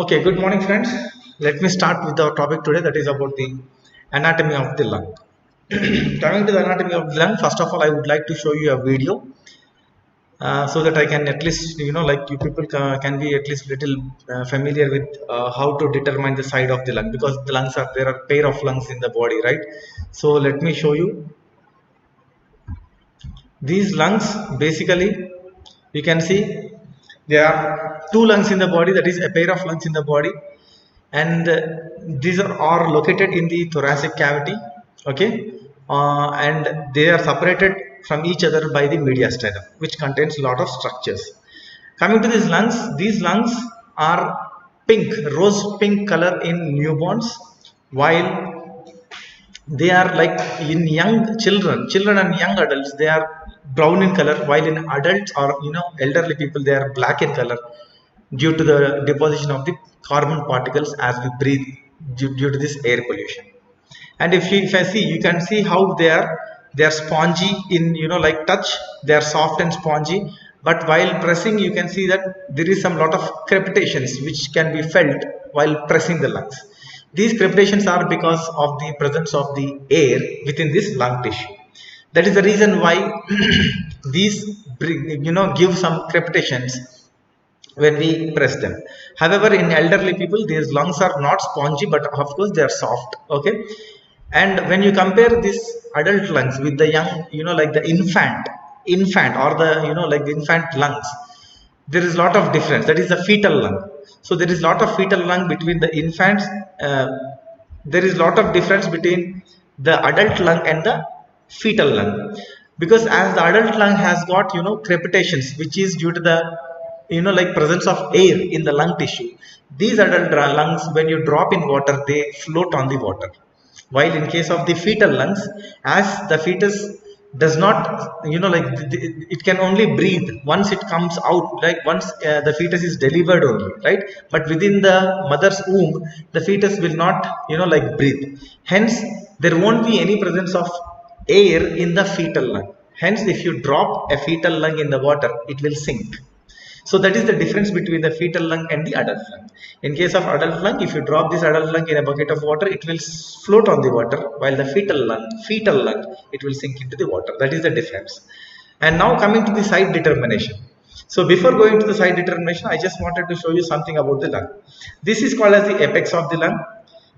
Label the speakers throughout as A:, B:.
A: Okay, good morning, friends. Let me start with our topic today, that is about the anatomy of the lung. Coming to the anatomy of the lung, first of all, I would like to show you a video so that I can at least, like you people can be at least little familiar with how to determine the side of the lung, because there are pair of lungs in the body, right? So let me show you these lungs. Basically, you can see there are two lungs in the body, that is a pair of lungs in the body, and these are all located in the thoracic cavity. Okay, and they are separated from each other by the mediastinum, which contains a lot of structures. Coming to these lungs are pink, rose pink color in newborns, while they are like in young children and young adults, they are brown in color, while in adults or elderly people, they are black in color due to the deposition of the carbon particles as we breathe due to this air pollution. And if I see, you can see how they are spongy in like touch. They are soft and spongy, but while pressing, you can see that there is some lot of crepitations which can be felt while pressing the lungs. These crepitations are because of the presence of the air within this lung tissue. That is the reason why these give some crepitations when we press them. However, in elderly people, these lungs are not spongy, but of course they are soft. Okay, and when you compare this adult lungs with the young, like the infant or the like the infant lungs, there is a lot of difference. That is the fetal lung. So there is a lot of fetal lung between the infants. There is a lot of difference between the adult lung and the fetal lung, because as the adult lung has got crepitations, which is due to the like presence of air in the lung tissue. These adult lungs, when you drop in water, they float on the water, while in case of the fetal lungs, as the fetus does not like it can only breathe once it comes out, like once the fetus is delivered only, right? But within the mother's womb, the fetus will not like breathe. Hence there won't be any presence of air in the fetal lung. Hence, if you drop a fetal lung in the water, it will sink. So that is the difference between the fetal lung and the adult lung. In case of adult lung, if you drop this adult lung in a bucket of water, it will float on the water, while the fetal lung, it will sink into the water. That is the difference. And now coming to the site determination. So before going to the site determination, I just wanted to show you something about the lung. This is called as the apex of the lung.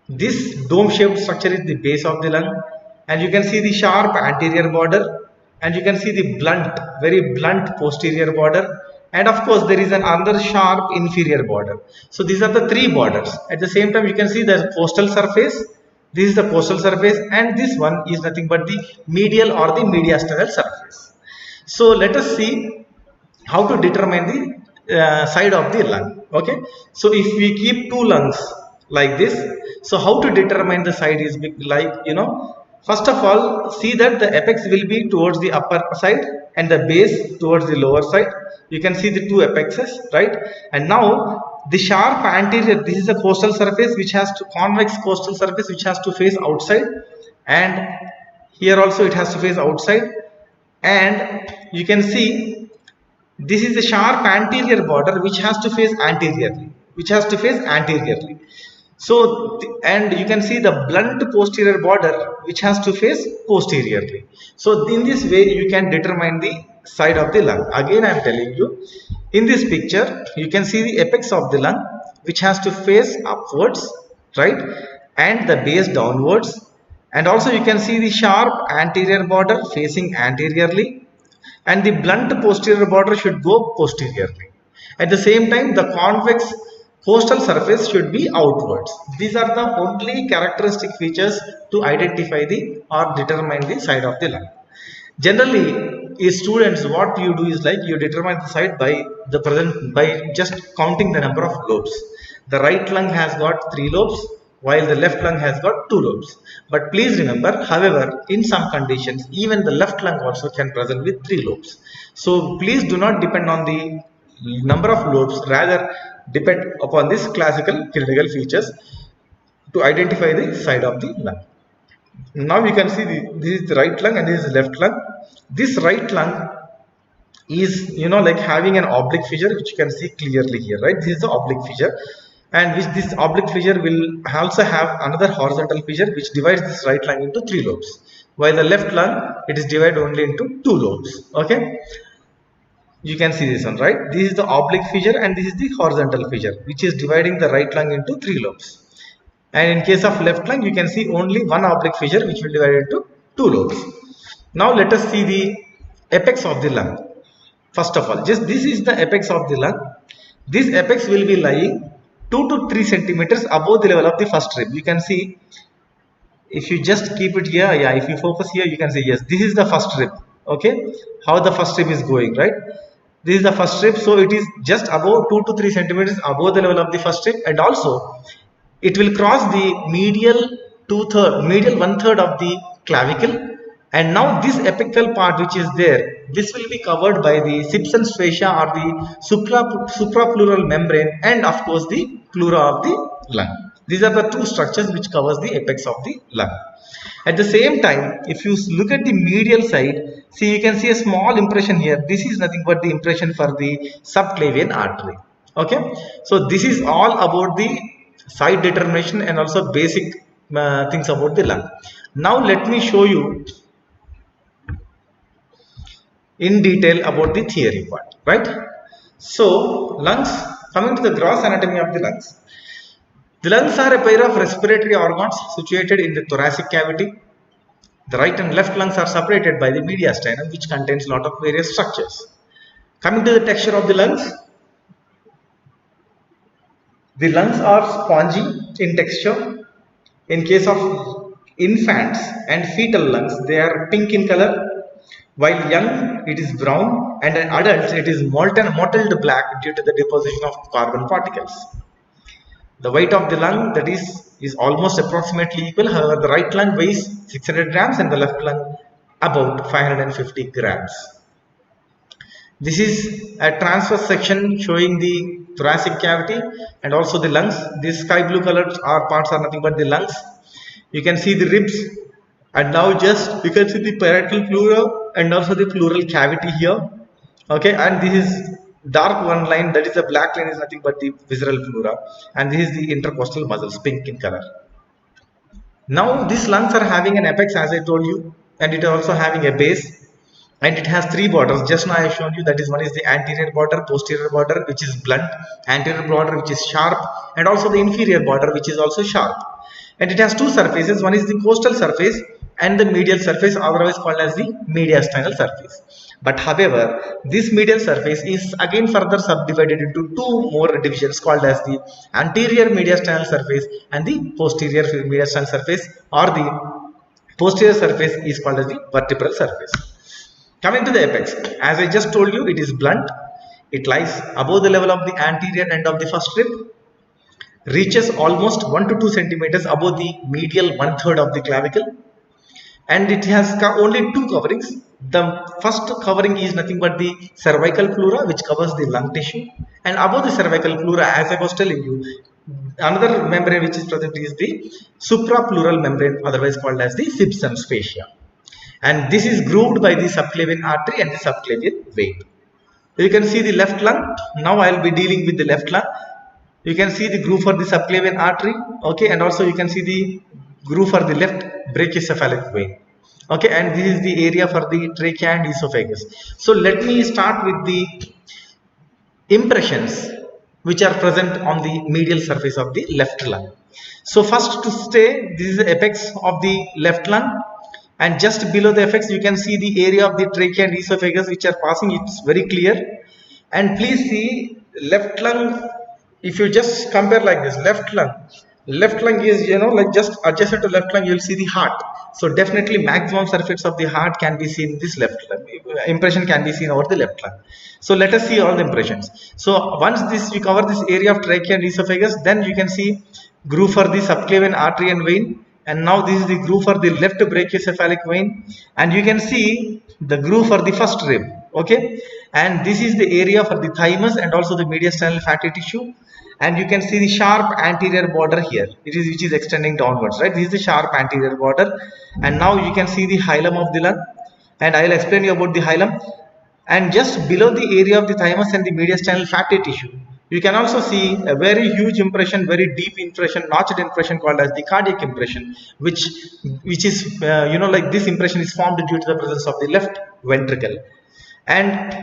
A: This dome-shaped structure is the base of the lung, and you can see the sharp anterior border, and you can see the very blunt posterior border. And of course, there is another sharp inferior border. So these are the three borders. At the same time, you can see the costal surface. This is the costal surface, and this one is nothing but the medial or the mediastinal surface. So let us see how to determine the side of the lung. Okay. So if we keep two lungs like this, so how to determine the side is like, first of all, see that the apex will be towards the upper side and the base towards the lower side. You can see the two apexes, right? And now the sharp anterior, this is a costal surface which has to convex costal surface which has to face outside, and here also it has to face outside. And you can see this is the sharp anterior border which has to face anteriorly, So, and you can see the blunt posterior border which has to face posteriorly. So in this way you can determine the side of the lung. Again, I am telling you, in this picture you can see the apex of the lung which has to face upwards, right, and the base downwards. And also you can see the sharp anterior border facing anteriorly, and the blunt posterior border should go posteriorly. At the same time, the convex costal surface should be outwards. These are the only characteristic features to identify or determine the side of the lung. Generally, as students, what you do is like you determine the side by just counting the number of lobes. The right lung has got 3 lobes, while the left lung has got 2 lobes. But please remember, however, in some conditions, even the left lung also can present with 3 lobes. So please do not depend on the number of lobes, rather depend upon these classical clinical features to identify the side of the lung. Now you can see this is the right lung and this is the left lung. This right lung is like having an oblique fissure, which you can see clearly here, right? This is the oblique fissure. and which this oblique fissure will also have another horizontal fissure which divides this right lung into 3 lobes, while the left lung it is divided only into 2 lobes. Okay, you can see this one, right? This is the oblique fissure and this is the horizontal fissure which is dividing the right lung into 3 lobes. And in case of left lung, you can see only one oblique fissure which will divide into 2 lobes. Now let us see the apex of the lung. First of all, just this is the apex of the lung. This apex will be lying 2 to 3 centimeters above the level of the first rib. You can see, if you just keep it here, yeah, if you focus here, you can see, yes, this is the first rib. Okay, how the first rib is going, right? This is the first rib, so it is just above 2 to 3 centimeters above the level of the first rib, and also it will cross the medial one third of the clavicle. And now this apical part which is there, this will be covered by the Simpson's fascia or the suprapleural membrane, and of course the pleura of the lung. These are the two structures which covers the apex of the lung. At the same time, if you look at the medial side, see, you can see a small impression here. This is nothing but the impression for the subclavian artery. Okay, so this is all about the site determination and also basic things about the lung. Now let me show you in detail about the theory part, right? So lungs, coming to the gross anatomy of the lungs. The lungs are a pair of respiratory organs situated in the thoracic cavity. The right and left lungs are separated by the mediastinum, which contains a lot of various structures. Coming to the texture of the lungs, the lungs are spongy in texture. In case of infants and fetal lungs, they are pink in color, while young it is brown, and in adults it is mottled black due to the deposition of carbon particles. The weight of the lung, that is almost approximately equal. However, the right lung weighs 600 grams and the left lung about 550 grams. This is a transverse section showing the thoracic cavity and also the lungs. These sky blue colored parts are nothing but the lungs. You can see the ribs, and now just you can see the parietal pleura and also the pleural cavity here. Okay, and this is dark one line, that is the black line, is nothing but the visceral pleura, and this is the intercostal muscles, pink in color. Now these lungs are having an apex, as I told you, and it is also having a base, and it has 3 borders. Just now I have shown you, that is, one is the anterior border, posterior border which is blunt, anterior border which is sharp, and also the inferior border which is also sharp. And it has 2 surfaces. One is the costal surface and the medial surface, otherwise called as the mediastinal surface. But however, this medial surface is again further subdivided into 2 more divisions called as the anterior mediastinal surface and the posterior mediastinal surface, or the posterior surface is called as the vertebral surface. Coming to the apex, as I just told you, it is blunt. It lies above the level of the anterior end of the first rib, reaches almost 1 to 2 centimeters above the medial one third of the clavicle, and it has only 2 coverings. The first covering is nothing but the cervical pleura, which covers the lung tissue, and above the cervical pleura, as I was telling you, another membrane which is present is the suprapleural membrane, otherwise called as the Simpson's fascia, and this is grooved by the subclavian artery and the subclavian vein. You can see the left lung. Now I will be dealing with the left lung. You can see the groove for the subclavian artery, okay, and also you can see the groove for the left brachiocephalic vein. Okay, and this is the area for the trachea and esophagus. So let me start with the impressions which are present on the medial surface of the left lung. So first, to stay, this is the apex of the left lung, and just below the apex you can see the area of the trachea and esophagus which are passing. It's very clear. And please see, left lung, if you just compare like this, left lung is, like just adjacent to left lung, you will see the heart. So definitely maximum surface of the heart can be seen in this left lung. Impression can be seen over the left lung. So let us see all the impressions. So once we cover this area of trachea and esophagus, then you can see groove for the subclavian artery and vein, and now this is the groove for the left brachiocephalic vein, and you can see the groove for the first rib. Okay, and this is the area for the thymus and also the mediastinal fatty tissue, and you can see the sharp anterior border here, which is extending downwards, right? This is the sharp anterior border, and now you can see the hilum of the lung, and I will explain you about the hilum. And just below the area of the thymus and the mediastinal fatty tissue, You can also see a very huge impression, very deep impression, notched impression called as the cardiac impression, which is like this impression is formed due to the presence of the left ventricle. And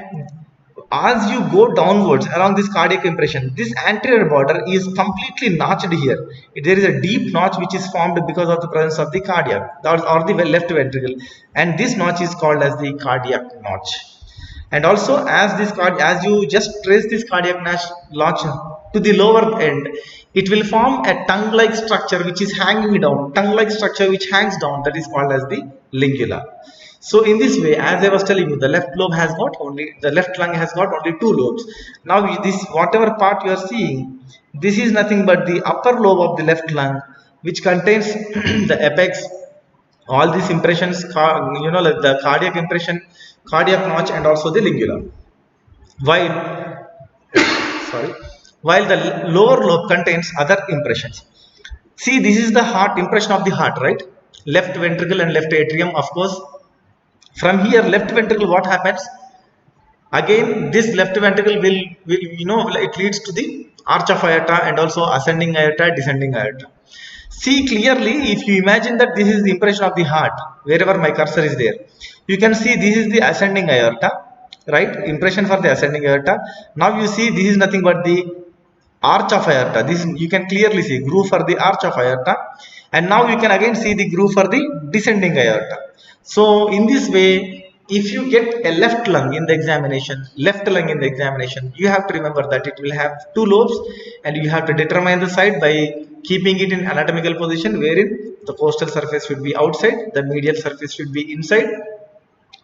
A: as you go downwards along this cardiac impression, this anterior border is completely notched here. There is a deep notch which is formed because of the presence of the cardiac or the left ventricle, and this notch is called as the cardiac notch. And also, as you just trace this cardiac notch to the lower end, it will form a tongue-like structure which is hanging down. Tongue-like structure which hangs down, that is called as the lingula. So in this way, as I was telling you, the left lung has got only 2 lobes. Now this whatever part you are seeing, this is nothing but the upper lobe of the left lung, which contains the apex, all these impressions, like the cardiac impression, cardiac notch, and also the lingula. While the lower lobe contains other impressions. See, this is the heart impression of the heart, right? Left ventricle and left atrium, of course. From here, left ventricle, what happens? Again, this left ventricle will it leads to the arch of aorta and also ascending aorta, descending aorta. See clearly, if you imagine that this is the impression of the heart, wherever my cursor is there, you can see this is the ascending aorta, right? Impression for the ascending aorta. Now you see this is nothing but the arch of aorta. This you can clearly see groove for the arch of aorta, and now you can again see the groove for the descending aorta. So in this way, if you get a left lung in the examination, you have to remember that it will have 2 lobes, and you have to determine the site by keeping it in anatomical position, wherein the costal surface should be outside, the medial surface should be inside,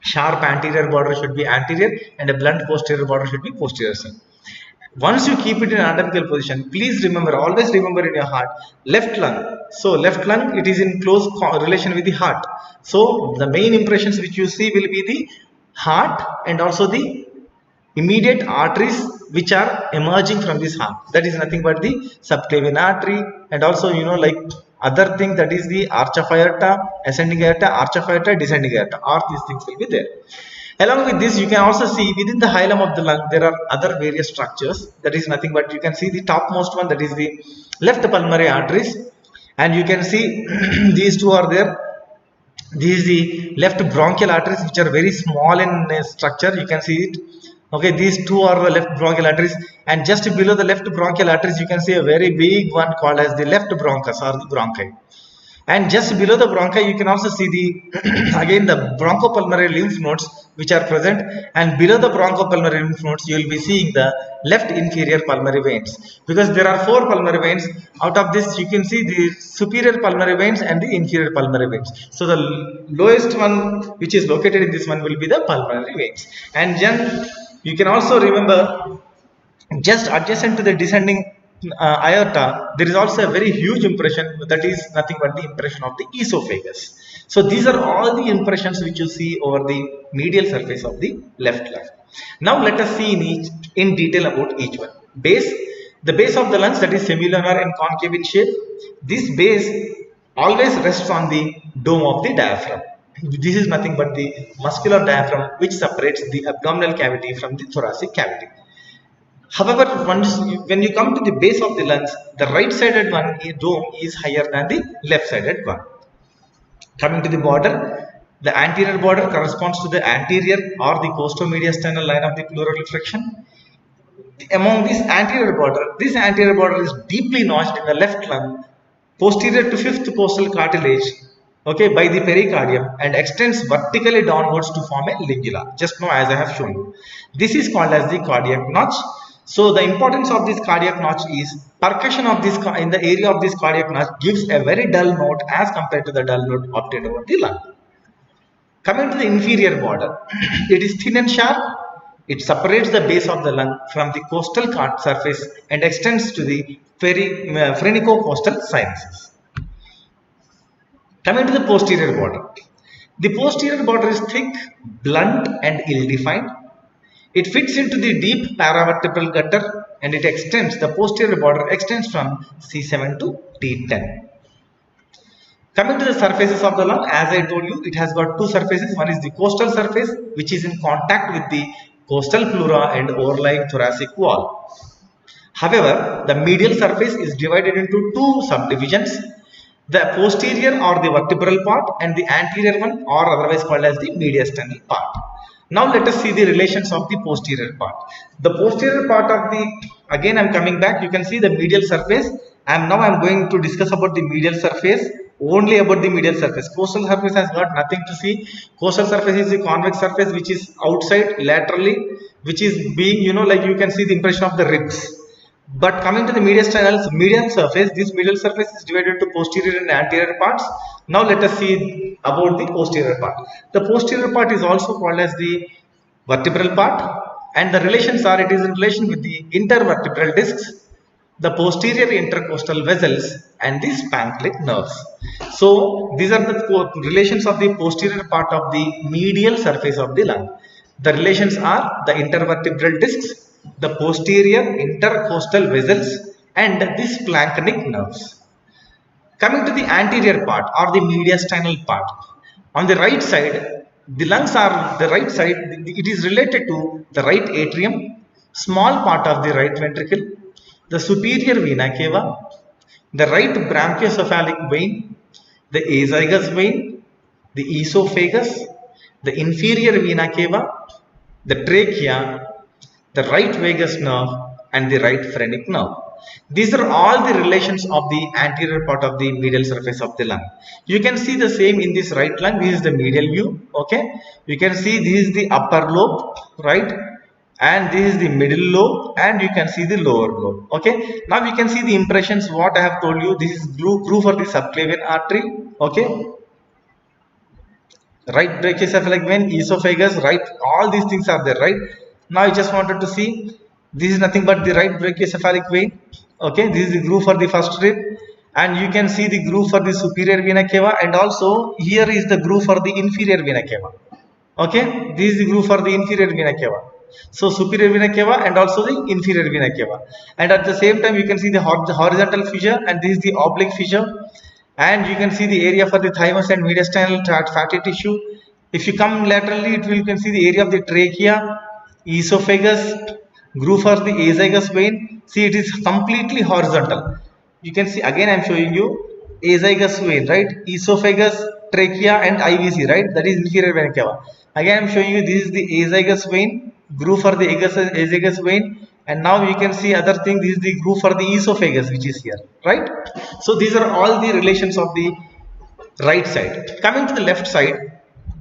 A: sharp anterior border should be anterior, and a blunt posterior border should be posterior side. Once you keep it in anatomical position, please remember, always remember in your heart, left lung. So left lung, it is in close relation with the heart. So the main impressions which you see will be the heart and also the immediate arteries which are emerging from this heart. That is nothing but the subclavian artery, and also like other thing, that is the arch of aorta, ascending aorta, arch of aorta, descending aorta. All these things will be there. Along with this, you can also see within the hilum of the lung there are other various structures. That is nothing but, you can see the topmost one, that is the left pulmonary arteries, and you can see these two are there. This is the left bronchial arteries, which are very small in structure. You can see it. Okay, these two are the left bronchial arteries, and just below the left bronchial arteries, you can see a very big one called as the left bronchus or the bronchi. And just below the bronchi, you can also see the again the bronchopulmonary lymph nodes which are present, and below the bronchopulmonary lymph nodes you will be seeing the left inferior pulmonary veins, because there are 4 pulmonary veins. Out of this, you can see the superior pulmonary veins and the inferior pulmonary veins. So the lowest one which is located in this one will be the pulmonary veins. And then you can also remember, just adjacent to the descending aorta, there is also a very huge impression, that is nothing but the impression of the esophagus. So these are all the impressions which you see over the medial surface of the left lung. Now let us see in detail about each one. The base of the lungs, that is semilunar and concave in shape. This base always rests on the dome of the diaphragm. This is nothing but the muscular diaphragm which separates the abdominal cavity from the thoracic cavity. However, when you come to the base of the lungs, the right-sided one dome is higher than the left-sided one. Coming to the border, the anterior border corresponds to the anterior or the costo-mediastinal line of the pleural reflection. Among this anterior border is deeply notched in the left lung, posterior to 5th costal cartilage, okay, by the pericardium, and extends vertically downwards to form a lingula, just now as I have shown you. This is called as the cardiac notch. So the importance of this cardiac notch is percussion of this in the area of this cardiac notch gives a very dull note as compared to the dull note obtained over the lung. Coming to the inferior border, it is thin and sharp. It separates the base of the lung from the costal surface and extends to the phrenico-costal sinuses. Coming to the posterior border. The posterior border is thick, blunt and ill-defined. It fits into the deep paravertebral gutter, and it extends, the posterior border extends from C7 to T10. Coming to the surfaces of the lung, as I told you, it has got 2 surfaces. One is the costal surface, which is in contact with the costal pleura and overlying thoracic wall. However, the medial surface is divided into two subdivisions, the posterior or the vertebral part and the anterior one, or otherwise called as the mediastinal part. Now let us see the relations of the posterior part. The posterior part of the, again I am coming back, you can see the medial surface. Now I am going to discuss about the medial surface, only about the medial surface. Costal surface has got nothing to see. Costal surface is the convex surface which is outside laterally, which is being, like you can see the impression of the ribs. But coming to the medial surface, this medial surface is divided into posterior and anterior parts. Now let us see about the posterior part. The posterior part is also called as the vertebral part, and the relations are, it is in relation with the intervertebral discs, the posterior intercostal vessels and the splanchnic nerves. So these are the relations of the posterior part of the medial surface of the lung. The relations are the intervertebral discs, the posterior intercostal vessels and the splanchnic nerves. Coming to the anterior part or the mediastinal part, on the right side, the lungs are the right side, it is related to the right atrium, small part of the right ventricle, the superior vena cava, the right brachiocephalic vein, the azygous vein, the esophagus, the inferior vena cava, the trachea, the right vagus nerve and the right phrenic nerve. These are all the relations of the anterior part of the medial surface of the lung. You can see the same in this right lung. This is the medial view. Okay, you can see this is the upper lobe, right, and this is the middle lobe, and you can see the lower lobe. Okay, now we can see the impressions what I have told you. This is groove for the subclavian artery. Okay, right brachiocephalic vein, esophagus, right, all these things are there, right. Now I just wanted to see, this is nothing but the right brachiocephalic vein. Okay, this is the groove for the first rib, and you can see the groove for the superior vena cava, and also here is the groove for the inferior vena cava. Okay, this is the groove for the inferior vena cava. So superior vena cava and also the inferior vena cava, and at the same time you can see the horizontal fissure, and this is the oblique fissure, and you can see the area for the thymus and mediastinal fatty tissue. If you come laterally, you can see the area of the trachea, esophagus, groove for the azygous vein. See, it is completely horizontal. You can see, again I am showing you azygous vein, right, esophagus, trachea and IVC, right, that is inferior vena cava. Again I am showing you, this is the azygous vein, groove for the azygous vein, and now you can see other thing, this is the groove for the esophagus which is here, right. So these are all the relations of the right side. Coming to the left side,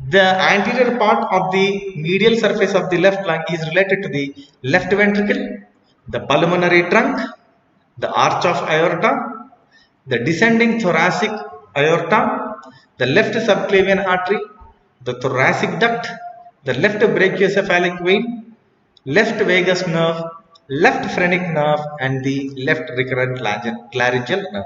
A: the anterior part of the medial surface of the left lung is related to the left ventricle, the pulmonary trunk, the arch of aorta, the descending thoracic aorta, the left subclavian artery, the thoracic duct, the left brachiocephalic vein, left vagus nerve, left phrenic nerve and the left recurrent laryngeal nerve.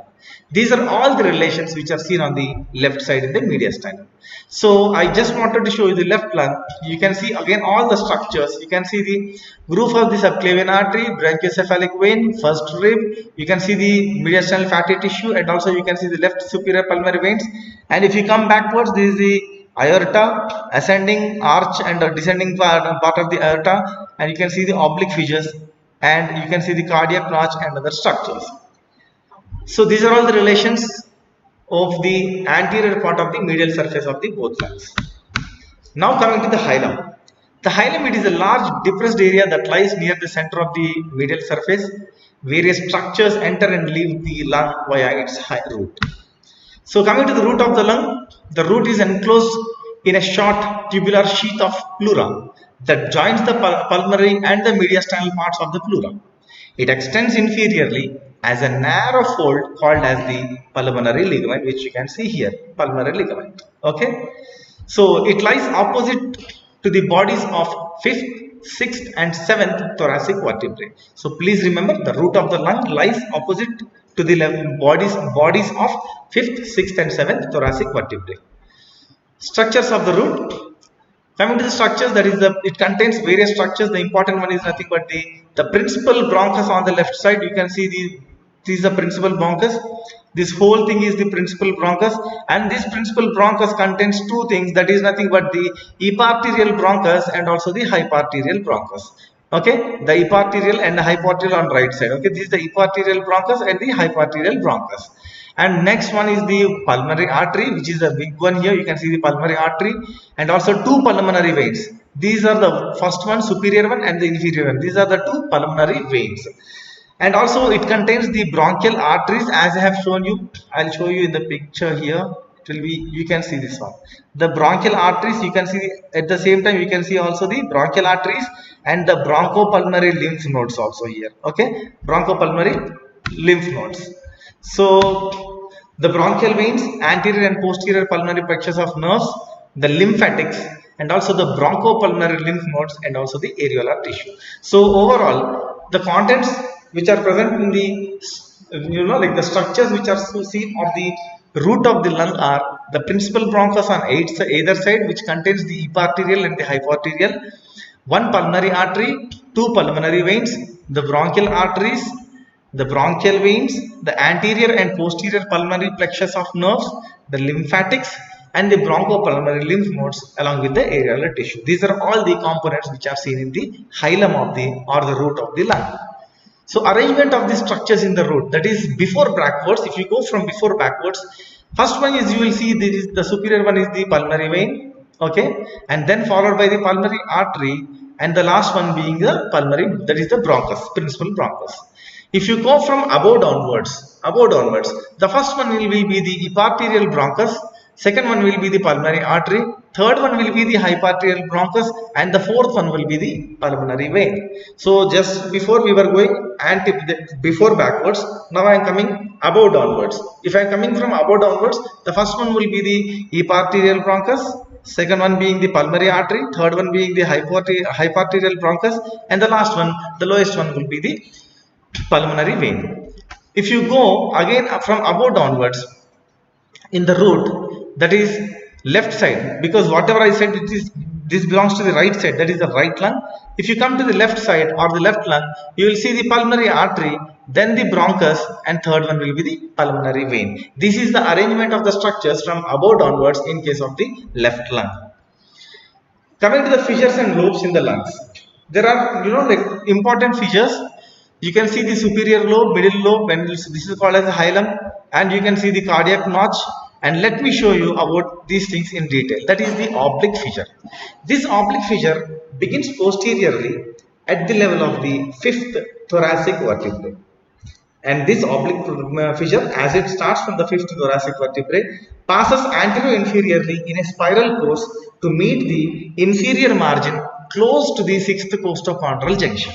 A: These are all the relations which are seen on the left side in the mediastinum. So I just wanted to show you the left lung. You can see again all the structures. You can see the groove of the subclavian artery, brachiocephalic vein, first rib. You can see the mediastinal fatty tissue, and also you can see the left superior pulmonary veins. And if you come backwards, this is the aorta, ascending arch and descending part of the aorta, and you can see the oblique fissures, and you can see the cardiac notch and other structures. So these are all the relations of the anterior part of the medial surface of the both lungs. Now coming to the hilum. The hilum, it is a large depressed area that lies near the center of the medial surface. Various structures enter and leave the lung via its root. So coming to the root of the lung, the root is enclosed in a short tubular sheath of pleura that joins the pulmonary and the mediastinal parts of the pleura. It extends inferiorly as a narrow fold called as the pulmonary ligament, which you can see here, pulmonary ligament. Okay, so it lies opposite to the bodies of 5th, 6th and 7th thoracic vertebrae. So please remember, the root of the lung lies opposite to the bodies of 5th, 6th and 7th thoracic vertebrae. Structures of the root. Coming to the structures, that is it contains various structures. The important one is nothing but the principal bronchus on the left side. You can see this is the principal bronchus. This whole thing is the principal bronchus, and this principal bronchus contains two things, that is nothing but the eparterial bronchus and also the hyparterial bronchus. Okay, the eparterial and the hypoarterial on right side. Okay, this is the eparterial bronchus and the hypoarterial bronchus. And next one is the pulmonary artery, which is a big one here. You can see the pulmonary artery and also two pulmonary veins. These are the first one, superior one, and the inferior one. These are the two pulmonary veins. And also it contains the bronchial arteries, as I have shown you. I'll show you in the picture here. It will be, you can see this one. The bronchial arteries, you can see at the same time, you can see also the bronchial arteries and the bronchopulmonary lymph nodes also here. Okay, bronchopulmonary lymph nodes. So the bronchial veins, anterior and posterior pulmonary plexus of nerves, the lymphatics, and also the bronchopulmonary lymph nodes, and also the areolar tissue. So overall, the contents which are present in the, like the structures which are seen on the root of the lung are the principal bronchus on either side, which contains the eparterial and the hypoarterial, one pulmonary artery, two pulmonary veins, the bronchial arteries, the bronchial veins, the anterior and posterior pulmonary plexus of nerves, the lymphatics, and the bronchopulmonary lymph nodes along with the areolar tissue. These are all the components which are seen in the hilum of the or the root of the lung. So arrangement of the structures in the root, that is before backwards. If you go from before backwards, first one is, you will see the superior one is the pulmonary vein, okay, and then followed by the pulmonary artery, and the last one being the pulmonary, that is the bronchus, principal bronchus. If you go from above downwards, the first one will be the eparterial bronchus, second one will be the pulmonary artery, third one will be the hypoarterial bronchus, and the fourth one will be the pulmonary vein. So just before we were going before backwards, now I am coming above downwards. If I am coming from above downwards, the first one will be the eparterial bronchus, second one being the pulmonary artery, third one being the hypoarterial bronchus, and the last one, the lowest one, will be the pulmonary vein. If you go again from above downwards in the root, that is left side, because whatever I said, this belongs to the right side, that is the right lung. If you come to the left side or the left lung, you will see the pulmonary artery, then the bronchus, and third one will be the pulmonary vein. This is the arrangement of the structures from above downwards in case of the left lung. Coming to the fissures and lobes in the lungs, there are like important fissures. You can see the superior lobe, middle lobe, and this is called as the hilum, and you can see the cardiac notch. And let me show you about these things in detail. That is the oblique fissure. This oblique fissure begins posteriorly at the level of the fifth thoracic vertebrae. And this oblique fissure, as it starts from the fifth thoracic vertebrae, passes anterior-inferiorly in a spiral course to meet the inferior margin close to the sixth costochondral junction.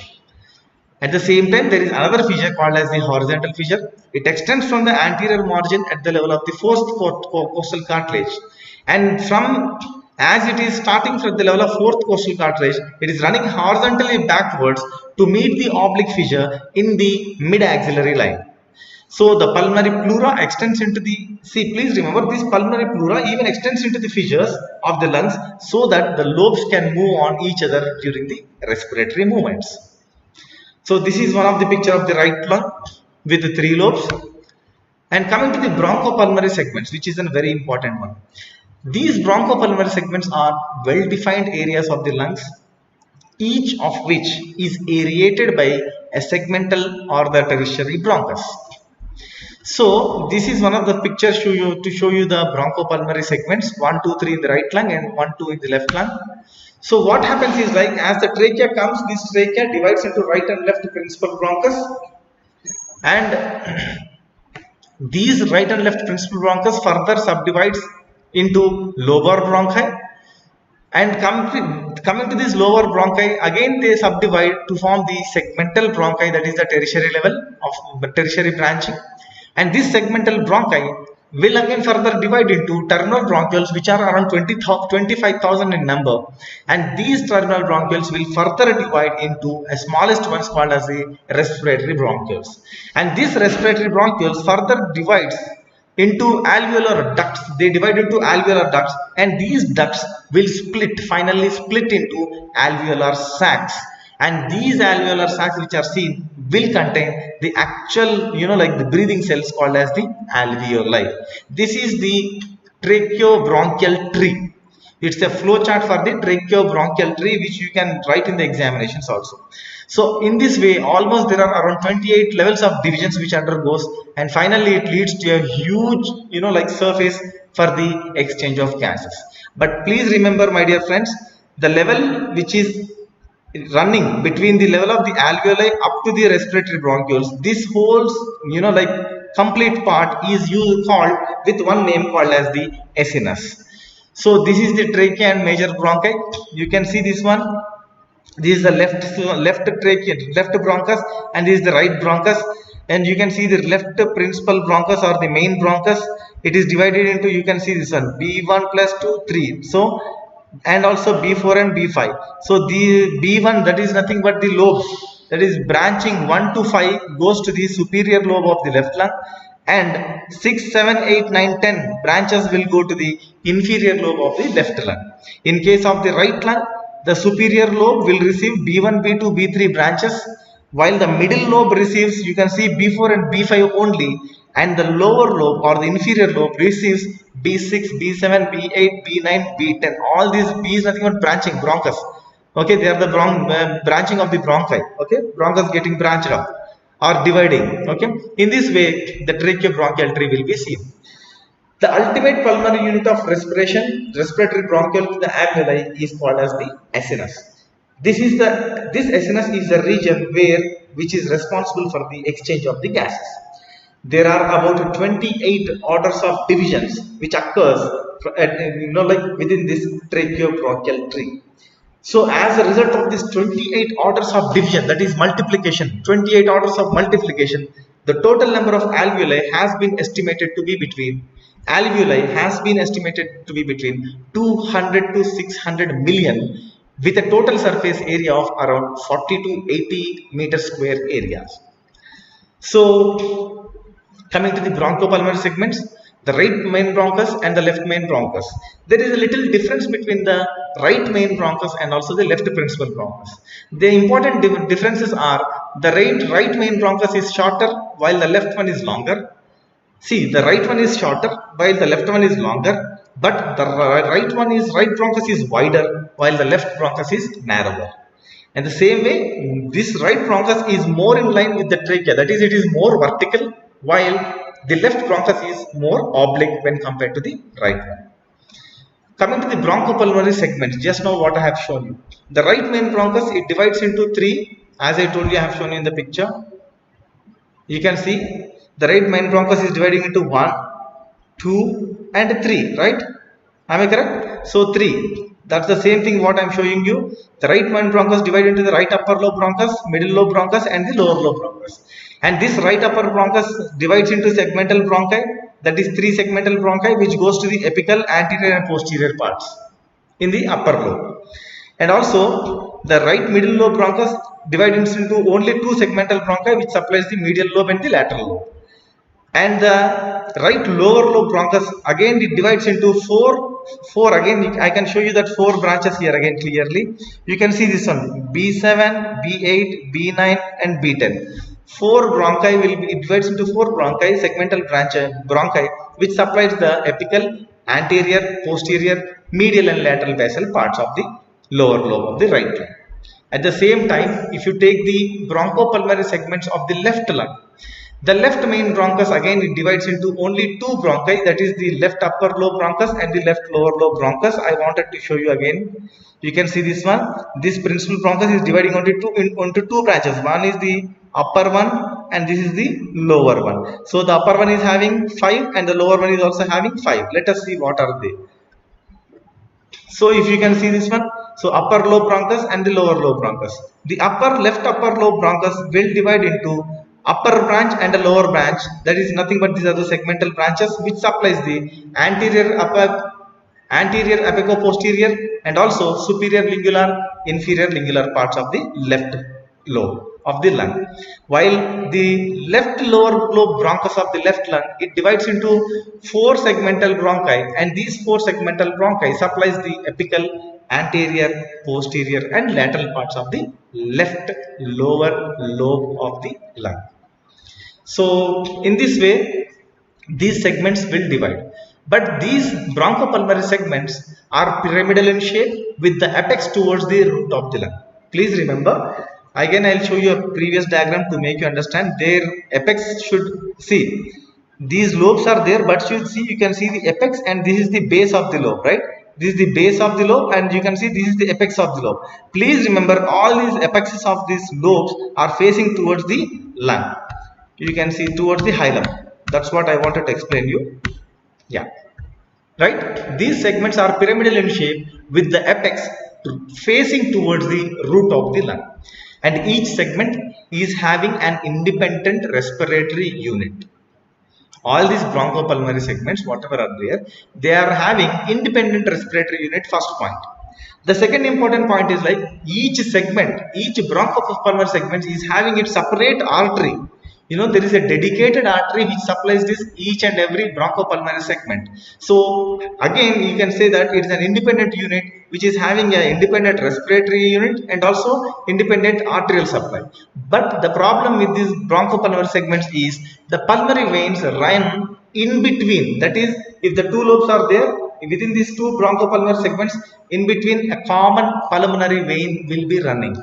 A: At the same time, there is another fissure called as the horizontal fissure. It extends from the anterior margin at the level of the fourth costal cartilage, and as it is starting from the level of fourth costal cartilage, it is running horizontally backwards to meet the oblique fissure in the mid-axillary line. So the pulmonary pleura extends into the, please remember, this pulmonary pleura even extends into the fissures of the lungs so that the lobes can move on each other during the respiratory movements. So this is one of the picture of the right lung with the three lobes. And coming to the bronchopulmonary segments, which is a very important one. These bronchopulmonary segments are well-defined areas of the lungs, each of which is aerated by a segmental or the tertiary bronchus. So this is one of the pictures to show you the bronchopulmonary segments, 1, 2, 3 in the right lung and 1, 2 in the left lung. So what happens is, like, as the trachea comes, this trachea divides into right and left principal bronchus, and these right and left principal bronchus further subdivides into lobar bronchi, and coming to this lower bronchi, again they subdivide to form the segmental bronchi, that is the tertiary level of tertiary branching, and this segmental bronchi will again further divide into terminal bronchioles, which are around 25,000 in number, and these terminal bronchioles will further divide into a smallest ones called as the respiratory bronchioles, and these respiratory bronchioles further divides into alveolar ducts. They divide into alveolar ducts, and these ducts will finally split into alveolar sacs, and these alveolar sacs which are seen will contain the actual, like the breathing cells called as the alveoli. This is the tracheobronchial tree. It's a flow chart for the tracheobronchial tree, which you can write in the examinations also. So in this way, almost there are around 28 levels of divisions which undergoes, and finally it leads to a huge, like surface for the exchange of gases. But please remember, my dear friends, the level which is running between the level of the alveoli up to the respiratory bronchioles, this whole, like complete part is called with one name called as the acinus. So this is the trachea and major bronchi. You can see this one. This is the left trachea, left bronchus, and this is the right bronchus. And you can see the left principal bronchus or the main bronchus. It is divided into, you can see this one, B1 plus 2, 3. So, and also B4 and B5. So the B1, that is nothing but the lobe that is branching 1 to 5 goes to the superior lobe of the left lung, and 6, 7, 8, 9, 10 branches will go to the inferior lobe of the left lung. In case of the right lung, the superior lobe will receive B1, B2, B3 branches, while the middle lobe receives, you can see, B4 and B5 only, and the lower lobe or the inferior lobe receives B6, B7, B8, B9, B10. All these B is nothing but branching, bronchus. Okay, they are the branching of the bronchi. Okay, bronchus getting branched up or dividing. Okay, in this way, the tracheobronchial tree will be seen. The ultimate pulmonary unit of respiration, respiratory bronchial, the alveoli, is called as the acinus. This acinus is the region which is responsible for the exchange of the gases. There are about 28 orders of divisions which occurs, like within this tracheobronchial tree. So as a result of this 28 orders of division, that is multiplication, 28 orders of multiplication, the total number of alveoli has been estimated to be between 200 to 600 million, with a total surface area of around 40 to 80 meter square areas. So coming to the bronchopulmonary segments, the right main bronchus and the left main bronchus. There is a little difference between the right main bronchus and also the left principal bronchus. The important differences are the right main bronchus is shorter while the left one is longer. See, the right one is shorter while the left one is longer, but the right bronchus is wider while the left bronchus is narrower. And the same way, this right bronchus is more in line with the trachea, that is, it is more vertical, while the left bronchus is more oblique when compared to the right one. Coming to the bronchopulmonary segments, just now what I have shown you. The right main bronchus, it divides into 3, as I told you, I have shown you in the picture. You can see the right main bronchus is dividing into 1, 2 and 3, right? Am I correct? So 3. That's the same thing what I am showing you. The right main bronchus divided into the right upper lobe bronchus, middle lobe bronchus and the lower lobe bronchus. And this right upper bronchus divides into segmental bronchi, that is 3 segmental bronchi, which goes to the apical, anterior and posterior parts in the upper lobe. And also the right middle lobe bronchus divides into only 2 segmental bronchi, which supplies the medial lobe and the lateral lobe. And the right lower lobe bronchus, again it divides into 4 again. I can show you that 4 branches here again clearly. You can see this one, B7, B8, B9 and B10. 4 bronchi it divides into 4 bronchi, segmental bronchi, which supplies the apical, anterior, posterior, medial and lateral basal parts of the lower lobe of the right lung. At the same time, if you take the bronchopulmonary segments of the left lung, the left main bronchus, again it divides into only 2 bronchi, that is the left upper lobe bronchus and the left lower lobe bronchus. I wanted to show you again. You can see this one. This principal bronchus is dividing into 2 branches. One is the upper one and this is the lower one. So the upper one is having 5 and the lower one is also having 5. Let us see what are they. So if you can see this one, so upper lobe bronchus and the lower lobe bronchus. The left upper lobe bronchus will divide into upper branch and a lower branch, that is nothing but these are the segmental branches which supplies the anterior apico-posterior and also superior lingular, inferior lingular parts of the left lobe of the lung. While the left lower lobe bronchus of the left lung, it divides into 4 segmental bronchi, and these 4 segmental bronchi supplies the apical, anterior, posterior and lateral parts of the left lower lobe of the lung. So in this way, these segments will divide. But these bronchopulmonary segments are pyramidal in shape with the apex towards the root of the lung. Please remember, again I'll show you a previous diagram to make you understand. Their apex should see. These lobes are there, but you can see the apex, and this is the base of the lobe, right? This is the base of the lobe, and you can see this is the apex of the lobe. Please remember, all these apexes of these lobes are facing towards the lung. You can see towards the hilum. That's what I wanted to explain you. Yeah, right. These segments are pyramidal in shape with the apex facing towards the root of the lung, and each segment is having an independent respiratory unit. All these bronchopulmonary segments, whatever are there, they are having independent respiratory unit. First point. The second important point is like each segment, each bronchopulmonary segment is having its separate artery. You know, there is a dedicated artery which supplies this each and every bronchopulmonary segment. So again, you can say that it is an independent unit which is having an independent respiratory unit and also independent arterial supply. But the problem with these bronchopulmonary segments is the pulmonary veins run in between. That is, if the two lobes are there, within these two bronchopulmonary segments, in between a common pulmonary vein will be running.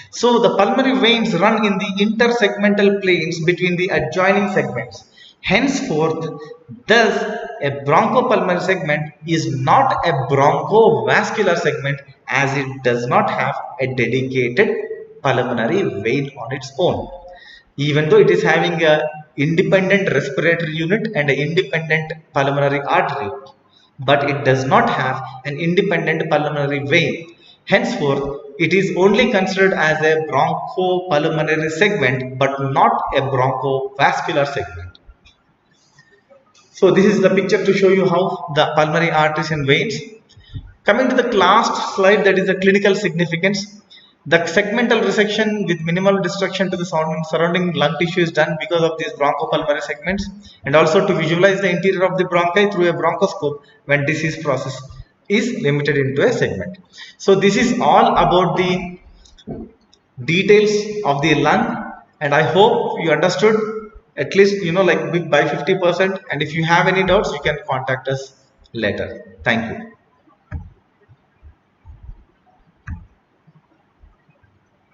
A: So the pulmonary veins run in the intersegmental planes between the adjoining segments. Henceforth, thus a bronchopulmonary segment is not a bronchovascular segment, as it does not have a dedicated pulmonary vein on its own. Even though it is having an independent respiratory unit and an independent pulmonary artery, but it does not have an independent pulmonary vein. Henceforth, it is only considered as a bronchopulmonary segment but not a bronchovascular segment. So this is the picture to show you how the pulmonary arteries and veins. Coming to the last slide, that is the clinical significance. The segmental resection with minimal destruction to the surrounding lung tissue is done because of these bronchopulmonary segments, and also to visualize the interior of the bronchi through a bronchoscope when disease process is limited into a segment. So this is all about the details of the lung, and I hope you understood at least, you know, like by 50%. And if you have any doubts, you can contact us later. Thank you.